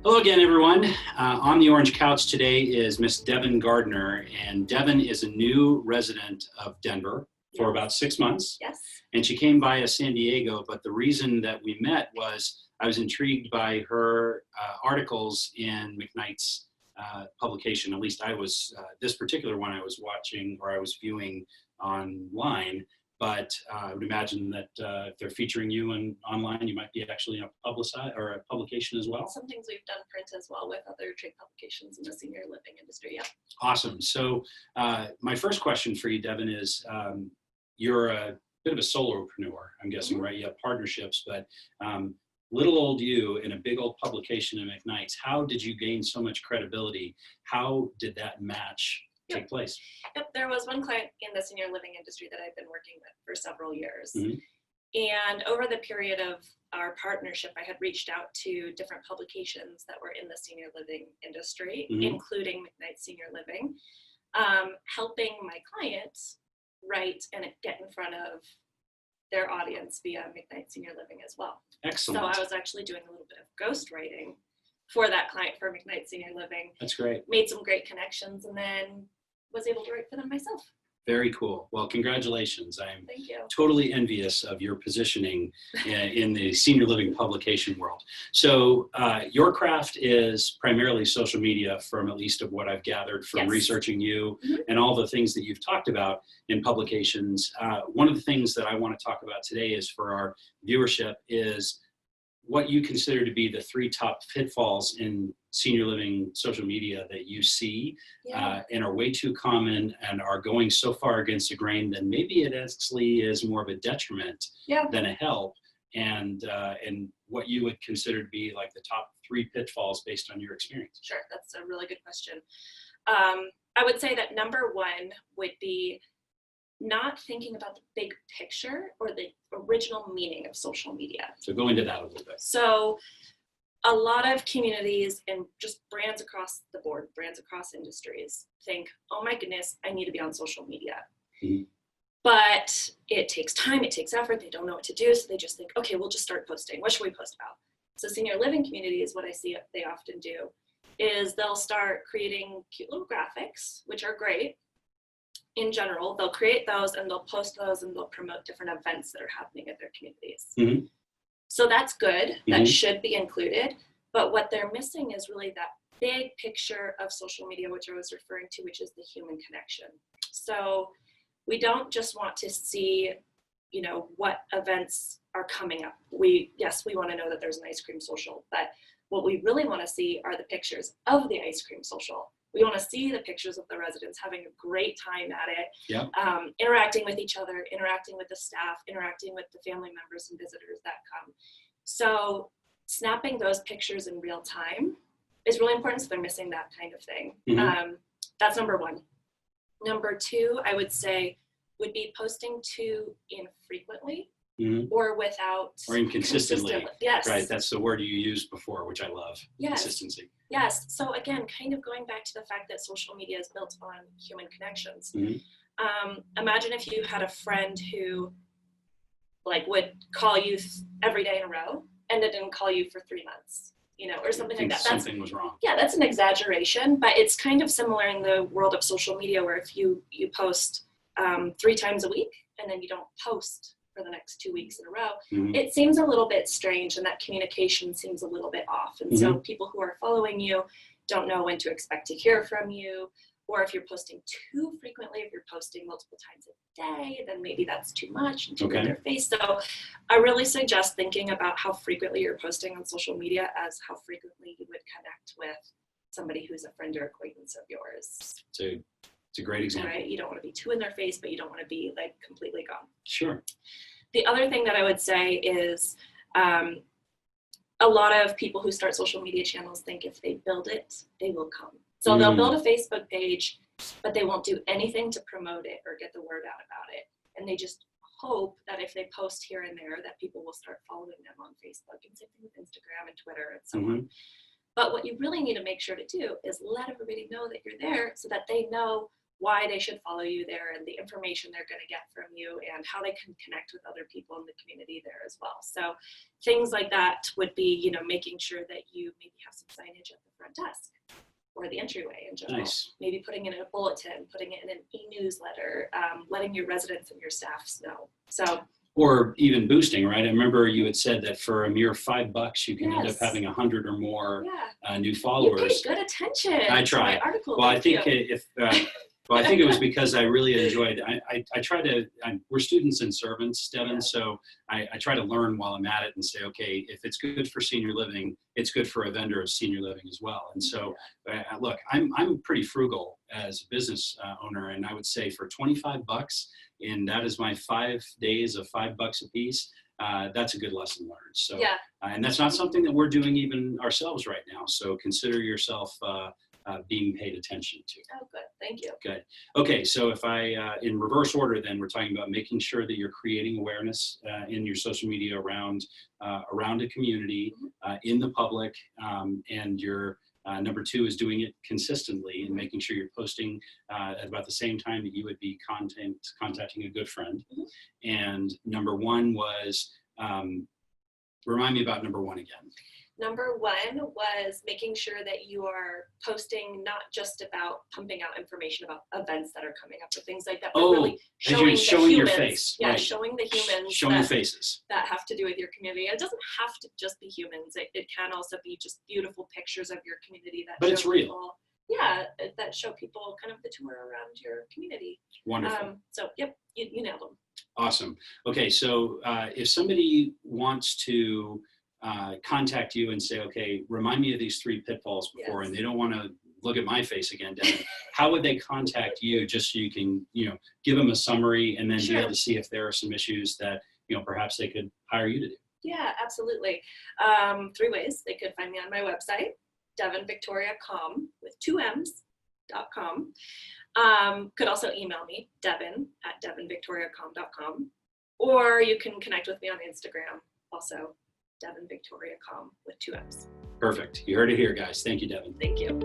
Hello again, everyone. On the Orange Couch today is Miss Devon Gardner, and Devon is a new resident of Denver for about 6 months. Yes. And she came via San Diego, but the reason that we met was I was intrigued by her articles in McKnight's publication. At least I was, this particular one I was watching or I was viewing online. But I would imagine that if they're featuring you online, you might be actually a publication as well. Some things we've done print as well with other trade publications in the senior living industry. Yeah. Awesome. So my first question for you, Devon, is you're a bit of a solopreneur, I'm guessing, right? You have partnerships, but little old you in a big old publication in McKnight's, how did you gain so much credibility? How did that match take place? Yep, there was one client in the senior living industry that I've been working with for several years. Mm-hmm. And over the period of our partnership, I had reached out to different publications that were in the senior living industry, including McKnight Senior Living, helping my clients write and get in front of their audience via McKnight Senior Living as well. Excellent. So I was actually doing a little bit of ghostwriting for that client for McKnight Senior Living. That's great. Made some great connections and then was able to write for them myself. Very cool. Well, congratulations. I'm Thank you. Totally envious of your positioning in the senior living publication world. So your craft is primarily social media, from at least of what I've gathered from researching you and all the things that you've talked about in publications. One of the things that I want to talk about today is for our viewership is what you consider to be the 3 top pitfalls in senior living social media that you see and are way too common and are going so far against the grain that maybe it actually is more of a detriment than a help, and what you would consider to be like the top 3 pitfalls based on your experience. Sure, that's a really good question. I would say that number 1 would be not thinking about the big picture or the original meaning of social media. So go into that a little bit. So a lot of communities and just brands across the board, brands across industries think, oh my goodness, I need to be on social media. Mm-hmm. But it takes time, it takes effort, they don't know what to do, so they just think, okay, we'll just start posting. What should we post about? So senior living communities, what I see they often do is they'll start creating cute little graphics, which are great. In general, they'll create those and they'll post those and they'll promote different events that are happening at their communities. Mm-hmm. So that's good. That should be included. But what they're missing is really that big picture of social media, which I was referring to, which is the human connection. So we don't just want to see, what events are coming up. We want to know that there's an ice cream social, but what we really want to see are the pictures of the ice cream social. We want to see the pictures of the residents having a great time at it, interacting with each other, interacting with the staff, interacting with the family members and visitors that come. So snapping those pictures in real time is really important, so they're missing that kind of thing. That's number 1. Number 2, I would say, would be posting too infrequently or without... Or inconsistently. Yes. Right, that's the word you used before, which I love, consistency. Yes, so again, kind of going back to the fact that social media is built on human connections. Imagine if you had a friend who would call you every day in a row and then didn't call you for 3 months, or something like that. Something was wrong. Yeah, that's an exaggeration, but it's kind of similar in the world of social media where if you post 3 times a week and then you don't post for the next 2 weeks in a row, it seems a little bit strange and that communication seems a little bit off. And so people who are following you don't know when to expect to hear from you, or if you're posting too frequently, if you're posting multiple times a day, then maybe that's too much and too in their face. So I really suggest thinking about how frequently you're posting on social media as how frequently you would connect with somebody who's a friend or acquaintance of yours. It's a great example. Right? You don't want to be too in their face, but you don't want to be completely gone. Sure. The other thing that I would say is a lot of people who start social media channels think if they build it, they will come. So they'll build a Facebook page, but they won't do anything to promote it or get the word out about it. And they just hope that if they post here and there that people will start following them on Facebook, and same thing with Instagram and Twitter and so on. But what you really need to make sure to do is let everybody know that you're there so that they know why they should follow you there and the information they're going to get from you and how they can connect with other people in the community there as well. So things like that would be, you know, making sure that you maybe have some signage at the front desk or the entryway in general. Nice. Maybe putting it in a bulletin, putting it in an e-newsletter, letting your residents and your staffs know. So, or even boosting, right? I remember you had said that for a mere $5, you can end up Yes. having 100 or more new you followers. paid good attention. I to try. my article. Well, I Thank think you. well, I think it was because I really enjoyed. I try to. We're students and servants, Devon. Yeah. So I try to learn while I'm at it and say, okay, if it's good for senior living, it's good for a vendor of senior living as well. And so, look, I'm pretty frugal as a business owner, and I would say for $25, and that is my 5 days of $5 a piece. That's a good lesson learned. So, and that's not something that we're doing even ourselves right now. So consider yourself being paid attention to. Oh, good. Thank you. Good. Okay, so if in reverse order, then we're talking about making sure that you're creating awareness in your social media around a community, in the public, and your number 2 is doing it consistently and making sure you're posting at about the same time that you would be contacting a good friend. And number 1 was, remind me about number 1 again. Number 1 was making sure that you are posting not just about pumping out information about events that are coming up or things like that, but really showing showing your humans, face. Yeah, Right. showing the humans. Showing faces. That have to do with your community. It doesn't have to just be humans. It can also be just beautiful pictures of your community that But show it's real. people, that show people kind of the tour around your community. Wonderful. So, yep, you nailed them. Awesome. Okay, so if somebody wants to contact you and say, okay, remind me of these 3 pitfalls before, and they don't want to look at my face again, Devon, how would they contact you just so you can, give them a summary and then be able to see if there are some issues that, perhaps they could hire you to do? Yeah, absolutely. 3 ways. They could find me on my website, devonvictoria.com with 2 M's.com. Could also email me, devon@devonvictoria.com, or you can connect with me on Instagram, also devonvictoria.com with 2 M's. Perfect. You heard it here, guys. Thank you, Devon. Thank you.